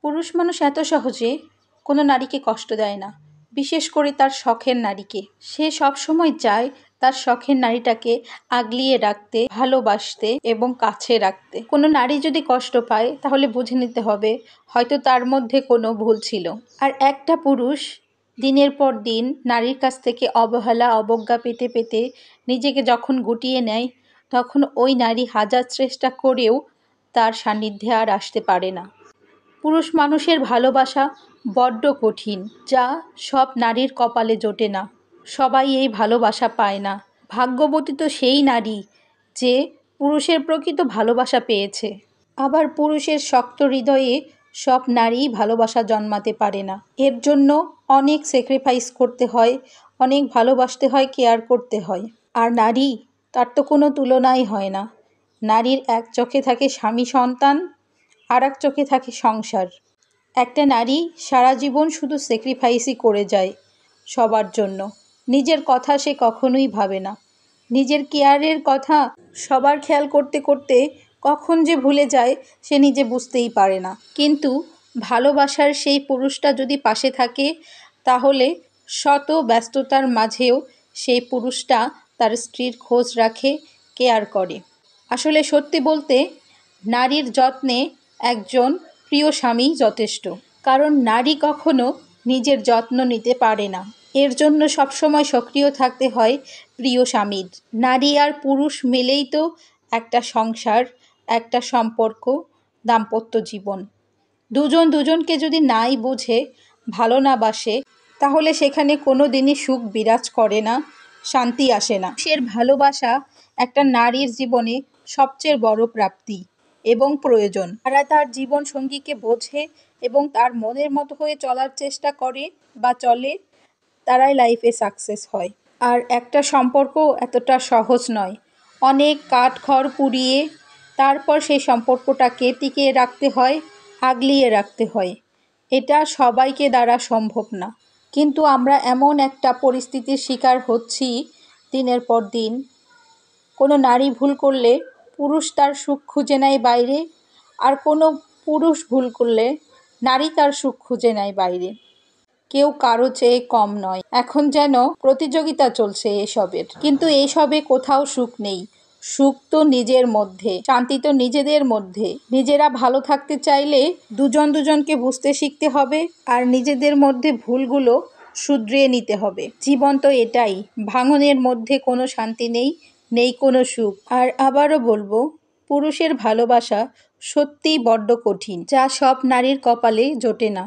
পুরুষ মানুষ এত সহজে কোনো নারীকে কষ্ট দেয় না, বিশেষ করে তার শখের নারীকে। সে সবসময় চায় তার শখের নারীটাকে আগলিয়ে রাখতে, ভালোবাসতে এবং কাছে রাখতে। কোনো নারী যদি কষ্ট পায় তাহলে বুঝে নিতে হবে হয়তো তার মধ্যে কোনো ভুল ছিল। আর একটা পুরুষ দিনের পর দিন নারীর কাছ থেকে অবহেলা, অবজ্ঞা পেতে পেতে নিজেকে যখন গুটিয়ে নেয়, তখন ওই নারী হাজার চেষ্টা করেও তার সান্নিধ্যে আর আসতে পারে না। পুরুষ মানুষের ভালোবাসা বড্ড কঠিন, যা সব নারীর কপালে জোটে না। সবাই এই ভালোবাসা পায় না। ভাগ্যবতী তো সেই নারী যে পুরুষের প্রকৃত ভালোবাসা পেয়েছে। আবার পুরুষের শক্ত হৃদয়ে সব নারী ভালোবাসা জন্মাতে পারে না। এর জন্য অনেক স্যাক্রিফাইস করতে হয়, অনেক ভালোবাসতে হয়, কেয়ার করতে হয়। আর নারী, তার তো কোনো তুলনাই হয় না। নারীর এক চোখে থাকে স্বামী সন্তান, আর এক চোখে থাকে সংসার। একটা নারী সারা জীবন শুধু স্যাক্রিফাইসই করে যায় সবার জন্য। নিজের কথা সে কখনোই ভাবে না। নিজের কেয়ারের কথা সবার খেয়াল করতে করতে কখন যে ভুলে যায় সে নিজে বুঝতেই পারে না। কিন্তু ভালোবাসার সেই পুরুষটা যদি পাশে থাকে, তাহলে শত ব্যস্ততার মাঝেও সেই পুরুষটা তার স্ত্রীর খোঁজ রাখে, কেয়ার করে। আসলে সত্যি বলতে নারীর যত্নে একজন প্রিয় স্বামীই যথেষ্ট। কারণ নারী কখনো নিজের যত্ন নিতে পারে না। এর জন্য সবসময় সক্রিয় থাকতে হয় প্রিয় স্বামীর। নারী আর পুরুষ মিলেই তো একটা সংসার, একটা সম্পর্ক, দাম্পত্য জীবন। দুজন দুজনকে যদি নাই বোঝে, ভালো না বাসে, তাহলে সেখানে কোনো দিনই সুখ বিরাজ করে না, শান্তি আসে না। সে ভালোবাসা একটা নারীর জীবনে সবচেয়ে বড় প্রাপ্তি এবং প্রয়োজন। যারা তার জীবন সঙ্গীকে বোঝে এবং তার মনের মতো হয়ে চলার চেষ্টা করে বা চলে, তারাই লাইফে সাকসেস হয়। আর একটা সম্পর্ক এতটা সহজ নয়। অনেক কাঠখড় পুড়িয়ে তারপর সেই সম্পর্কটাকে টিকিয়ে রাখতে হয়, আগলিয়ে রাখতে হয়। এটা সবাইকে দ্বারা সম্ভব না। কিন্তু আমরা এমন একটা পরিস্থিতির শিকার হচ্ছি দিনের পর দিন। কোনো নারী ভুল করলে পুরুষ তার সুখ খুঁজে নেয় বাইরে, আর কোনো পুরুষ ভুল করলে নারী তার সুখ খুঁজে নেয় বাইরে। কেউ কারো চেয়ে কম নয়। এখন যেন প্রতিযোগিতা চলছে এসবের। কিন্তু এইসবে কোথাও সুখ নেই। সুখ তো নিজের মধ্যে, শান্তি তো নিজেদের মধ্যে। নিজেরা ভালো থাকতে চাইলে দুজন দুজনকে বুঝতে শিখতে হবে, আর নিজেদের মধ্যে ভুলগুলো শুধরিয়ে নিতে হবে। জীবন তো এটাই, ভাঙনের মধ্যে কোনো শান্তি নেই, নেই কোনো সুখ। আর আবারও বলবো, পুরুষের ভালোবাসা সত্যিই বড্ড কঠিন, যা সব নারীর কপালে জোটে না।